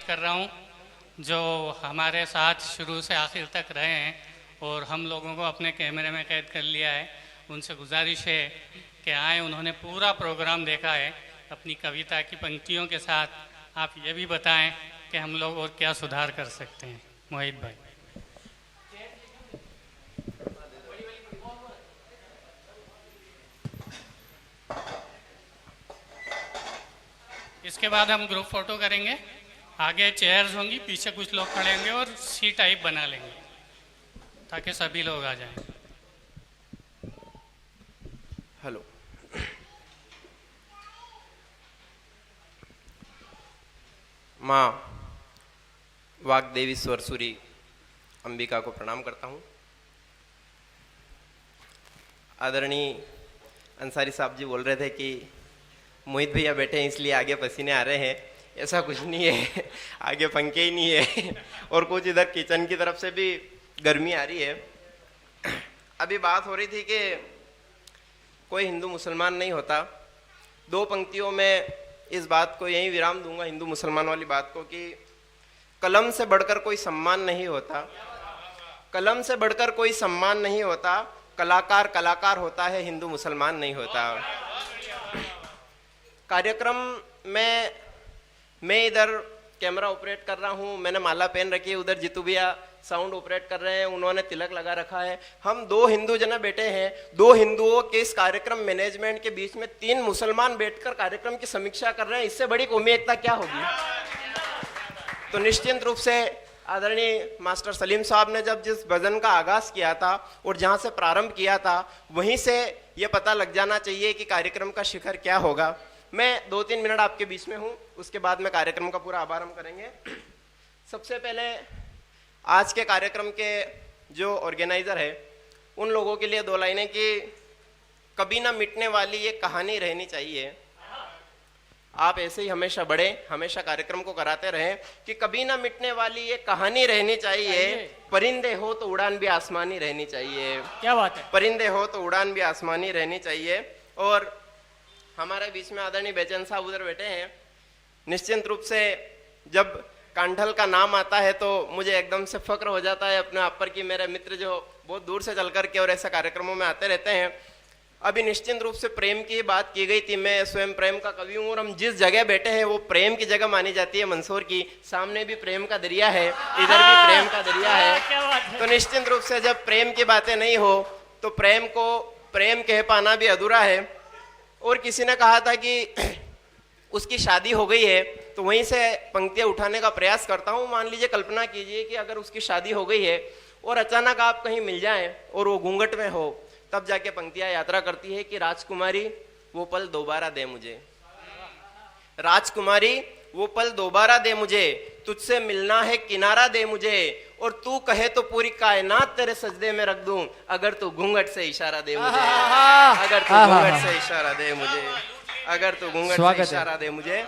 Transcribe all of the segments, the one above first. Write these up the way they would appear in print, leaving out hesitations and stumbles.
कर रहा हूँ जो हमारे साथ शुरू से आखिर तक रहे हैं और हम लोगों को अपने कैमरे में कैद कर लिया है। उनसे गुजारिश है कि आए, उन्होंने पूरा प्रोग्राम देखा है। अपनी कविता की पंक्तियों के साथ आप ये भी बताएं कि हम लोग और क्या सुधार कर सकते हैं। मोहित भाई। इसके बाद हम ग्रुप फोटो करेंगे। आगे चेयर्स होंगी, पीछे कुछ लोग खड़े होंगे और सी टाइप बना लेंगे ताकि सभी लोग आ जाएं। हेलो, माँ वाग्देवी स्वरसूरी अंबिका को प्रणाम करता हूँ। आदरणीय अंसारी साहब जी बोल रहे थे कि मोहित भैया बैठे हैं इसलिए आगे पसीने आ रहे हैं। ऐसा कुछ नहीं है, आगे पंखे ही नहीं है और कुछ इधर किचन की तरफ से भी गर्मी आ रही है। अभी बात हो रही थी कि कोई हिंदू मुसलमान नहीं होता। दो पंक्तियों में इस बात को यही विराम दूंगा, हिंदू मुसलमान वाली बात को, कि कलम से बढ़कर कोई सम्मान नहीं होता, कलम से बढ़कर कोई सम्मान नहीं होता, कलाकार कलाकार होता है, हिंदू मुसलमान नहीं होता। कार्यक्रम में मैं इधर कैमरा ऑपरेट कर रहा हूँ, मैंने माला पहन रखी है, उधर जीतू भैया साउंड ऑपरेट कर रहे हैं, उन्होंने तिलक लगा रखा है। हम दो हिंदू जना बैठे हैं, दो हिंदुओं के इस कार्यक्रम मैनेजमेंट के बीच में तीन मुसलमान बैठकर कार्यक्रम की समीक्षा कर रहे हैं। इससे बड़ी कौमी एकता क्या होगी? तो निश्चित रूप से आदरणीय मास्टर सलीम साहब ने जब जिस भजन का आगाज किया था और जहां से प्रारंभ किया था, वहीं से यह पता लग जाना चाहिए कि कार्यक्रम का शिखर क्या होगा। मैं 2-3 मिनट आपके बीच में हूं, उसके बाद में कार्यक्रम का पूरा आभार हम करेंगे। सबसे पहले आज के कार्यक्रम के जो ऑर्गेनाइजर है उन लोगों के लिए 2 लाइनें कि कभी ना मिटने वाली ये कहानी रहनी चाहिए। आप ऐसे ही हमेशा बढ़े, हमेशा कार्यक्रम को कराते रहें कि कभी ना मिटने वाली ये कहानी रहनी चाहिए। परिंदे हो तो उड़ान भी आसमानी रहनी चाहिए। क्या बात है? परिंदे हो तो उड़ान भी आसमानी रहनी चाहिए। और हमारे बीच में आदरणीय बेचैन साहब उधर बैठे हैं। निश्चित रूप से जब कांठल का नाम आता है तो मुझे एकदम से फक्र हो जाता है अपने आप पर कि मेरे मित्र जो बहुत दूर से चल करके और ऐसे कार्यक्रमों में आते रहते हैं। अभी निश्चित रूप से प्रेम की बात की गई थी। मैं स्वयं प्रेम का कवि हूँ और हम जिस जगह बैठे हैं वो प्रेम की जगह मानी जाती है। मंदसौर की सामने भी प्रेम का दरिया है, इधर भी प्रेम का दरिया है। तो निश्चित रूप से जब प्रेम की बातें नहीं हो तो प्रेम को प्रेम कह पाना भी अधूरा है। और किसी ने कहा था कि उसकी शादी हो गई है, तो वहीं से पंक्तियां उठाने का प्रयास करता हूं। मान लीजिए, कल्पना कीजिए कि अगर उसकी शादी हो गई है और अचानक आप कहीं मिल जाएं और वो घूंघट में हो, तब जाके पंक्तियां यात्रा करती है कि राजकुमारी वो पल दोबारा दे मुझे, राजकुमारी वो पल दोबारा दे मुझे, तुझसे मिलना है किनारा दे मुझे, और तू कहे तो पूरी कायनात तेरे सजदे में रख दूं, अगर तू घूंघट से इशारा दे मुझे, अगर तू घूंघट से इशारा दे मुझे, अगर तू घूंघट से इशारा दे मुझे।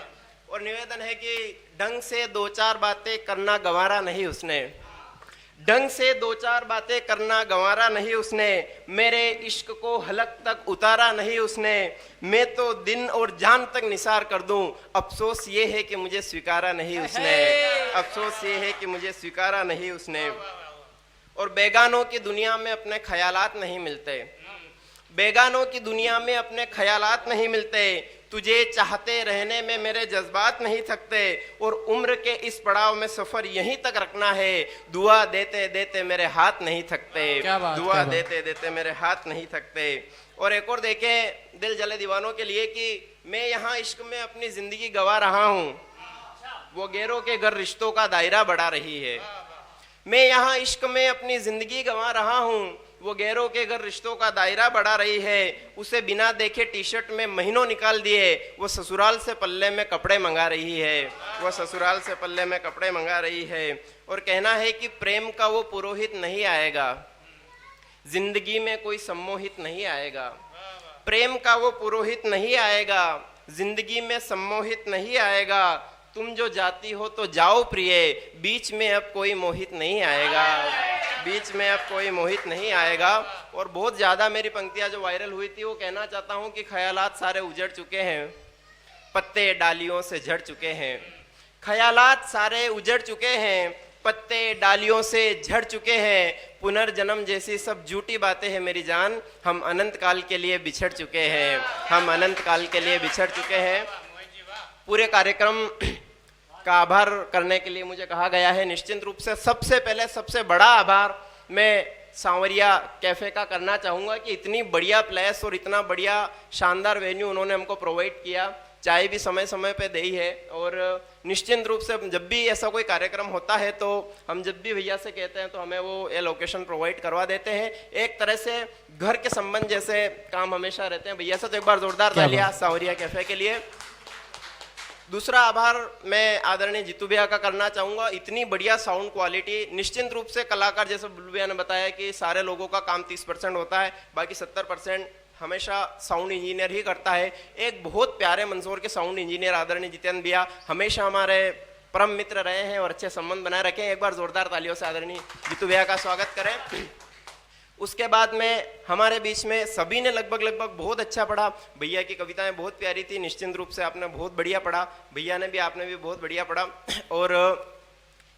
और निवेदन है कि ढंग से 2-4 बातें करना गंवारा नहीं उसने, ढंग से 2-4 बातें करना गंवारा नहीं उसने, मेरे इश्क को हलक तक उतारा नहीं उसने, मैं तो दिन और जान तक निसार कर दूं, अफसोस ये है कि मुझे स्वीकारा नहीं उसने, अफसोस ये है कि मुझे स्वीकारा नहीं उसने। और बेगानों की दुनिया में अपने ख्यालात नहीं मिलते, बेगानों की दुनिया में अपने ख्यालात नहीं मिलते, तुझे चाहते रहने में मेरे जज्बात नहीं थकते, और उम्र के इस पड़ाव में सफर यहीं तक रखना है, दुआ देते देते मेरे हाथ नहीं थकते, दुआ देते देते मेरे हाथ नहीं थकते। और एक और देखें दिल जले दीवानों के लिए कि मैं यहाँ इश्क में अपनी जिंदगी गवा रहा हूँ, वो गैरों के घर रिश्तों का दायरा बढ़ा रही है। मैं यहाँ इश्क में अपनी जिंदगी गंवा रहा हूँ, वो गैरों के घर रिश्तों का दायरा बढ़ा रही है, उसे बिना देखे टी शर्ट में महीनों निकाल दिए, वो ससुराल से पल्ले में कपड़े मंगा रही है, वो ससुराल से पल्ले में कपड़े मंगा रही है। और कहना है कि प्रेम का वो पुरोहित नहीं आएगा, जिंदगी में कोई सम्मोहित नहीं आएगा, प्रेम का वो पुरोहित नहीं आएगा, जिंदगी में सम्मोहित नहीं आएगा, तुम जो जाती हो तो जाओ प्रिय, बीच में अब कोई मोहित नहीं आएगा, बीच में अब कोई मोहित नहीं आएगा। और बहुत ज़्यादा मेरी पंक्तियां जो वायरल हुई थी वो कहना चाहता हूँ कि ख्यालात सारे उजड़ चुके हैं, पत्ते डालियों से झड़ चुके हैं, ख्यालात सारे उजड़ चुके हैं, पत्ते डालियों से झड़ चुके हैं, पुनर्जन्म जैसी सब झूठी बातें हैं मेरी जान, हम अनंत काल के लिए बिछड़ चुके हैं, हम अनंत काल के लिए बिछड़ चुके हैं। पूरे कार्यक्रम का आभार करने के लिए मुझे कहा गया है। निश्चित रूप से सबसे पहले सबसे बड़ा आभार मैं सांवरिया कैफे का करना चाहूँगा कि इतनी बढ़िया प्लेस और इतना बढ़िया शानदार वेन्यू उन्होंने हमको प्रोवाइड किया, चाय भी समय समय पे दी है। और निश्चित रूप से जब भी ऐसा कोई कार्यक्रम होता है तो हम जब भी भैया से कहते हैं तो हमें वो ये लोकेशन प्रोवाइड करवा देते हैं। एक तरह से घर के संबंध जैसे काम हमेशा रहते हैं। भैया से तो एक बार जोरदार तालियां सांवरिया कैफे के लिए। दूसरा आभार मैं आदरणीय जीतू भैया का करना चाहूँगा, इतनी बढ़िया साउंड क्वालिटी। निश्चित रूप से कलाकार जैसे बुल्लू भैया ने बताया कि सारे लोगों का काम 30% होता है, बाकी 70% हमेशा साउंड इंजीनियर ही करता है। एक बहुत प्यारे मंदसौर के साउंड इंजीनियर आदरणीय जितेंद्र भैया हमेशा हमारे परम मित्र रहे हैं और अच्छे संबंध बनाए रखे हैं। एक बार जोरदार तालियों से आदरणीय जीतू भैया का स्वागत करें। उसके बाद में हमारे बीच में सभी ने लगभग बहुत अच्छा पढ़ा। भैया की कविताएं बहुत प्यारी थी, निश्चित रूप से आपने बहुत बढ़िया पढ़ा, भैया ने भी आपने भी बहुत बढ़िया पढ़ा। और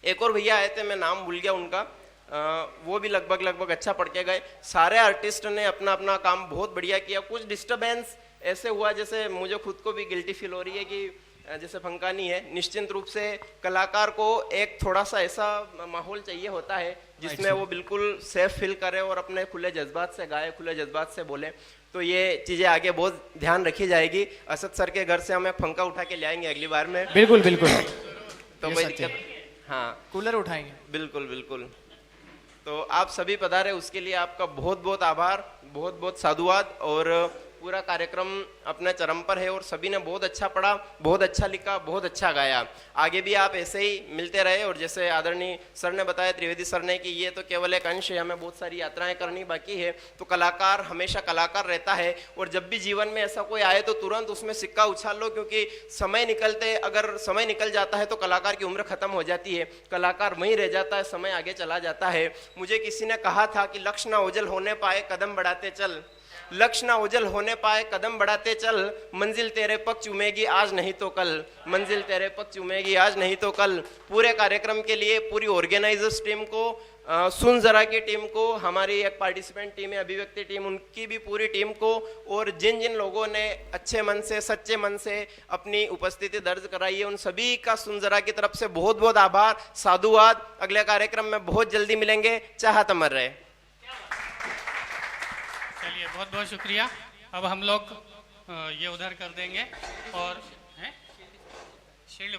एक और भैया आए थे, मैं नाम भूल गया उनका, वो भी लगभग अच्छा पढ़ के गए। सारे आर्टिस्ट ने अपना अपना काम बहुत बढ़िया किया। कुछ डिस्टर्बेंस ऐसे हुआ जैसे मुझे खुद को भी गिल्टी फील हो रही है कि जैसे फंका नहीं है। निश्चित रूप से कलाकार को एक थोड़ा सा ऐसा माहौल चाहिए होता है जिसमें वो बिल्कुल सेफ फील करे और अपने खुले जज्बात से गाए, खुले जज्बात से बोले। तो ये चीजें आगे बहुत ध्यान रखी जाएगी। असद सर के घर से हम एक पंखा उठा के ले आएंगे अगली बार में। बिल्कुल तो कोई दिक्कत, हाँ कूलर उठाएंगे। बिल्कुल। तो आप सभी पधारे, उसके लिए आपका बहुत आभार, बहुत साधुवाद। और पूरा कार्यक्रम अपने चरम पर है और सभी ने बहुत अच्छा पढ़ा, बहुत अच्छा लिखा, बहुत अच्छा गाया। आगे भी आप ऐसे ही मिलते रहे। और जैसे आदरणीय सर ने बताया, त्रिवेदी सर ने, कि ये तो केवल एक अंश है, हमें बहुत सारी यात्राएं करनी बाकी है। तो कलाकार हमेशा कलाकार रहता है और जब भी जीवन में ऐसा कोई आए तो तुरंत उसमें सिक्का उछाल लो, क्योंकि अगर समय निकल जाता है तो कलाकार की उम्र खत्म हो जाती है, कलाकार वहीं रह जाता है, समय आगे चला जाता है। मुझे किसी ने कहा था कि लक्ष्य ना ओझल होने पाए कदम बढ़ाते चल, लक्ष्य ना ओझल होने पाए कदम बढ़ाते चल, मंजिल तेरे पग चूमेगी आज नहीं तो कल, मंजिल तेरे पग चूमेगी आज नहीं तो कल। पूरे कार्यक्रम के लिए पूरी ऑर्गेनाइजर्स टीम को, सुन जरा की टीम को, हमारी एक पार्टिसिपेंट टीम है अभिव्यक्ति टीम, उनकी भी पूरी टीम को, और जिन लोगों ने अच्छे मन से सच्चे मन से अपनी उपस्थिति दर्ज कराई है उन सभी का सुन जरा की तरफ से बहुत आभार, साधुवाद। अगले कार्यक्रम में बहुत जल्दी मिलेंगे। चाहत अमर रहे। चलिए बहुत शुक्रिया। अब हम लोग ये उधर कर देंगे और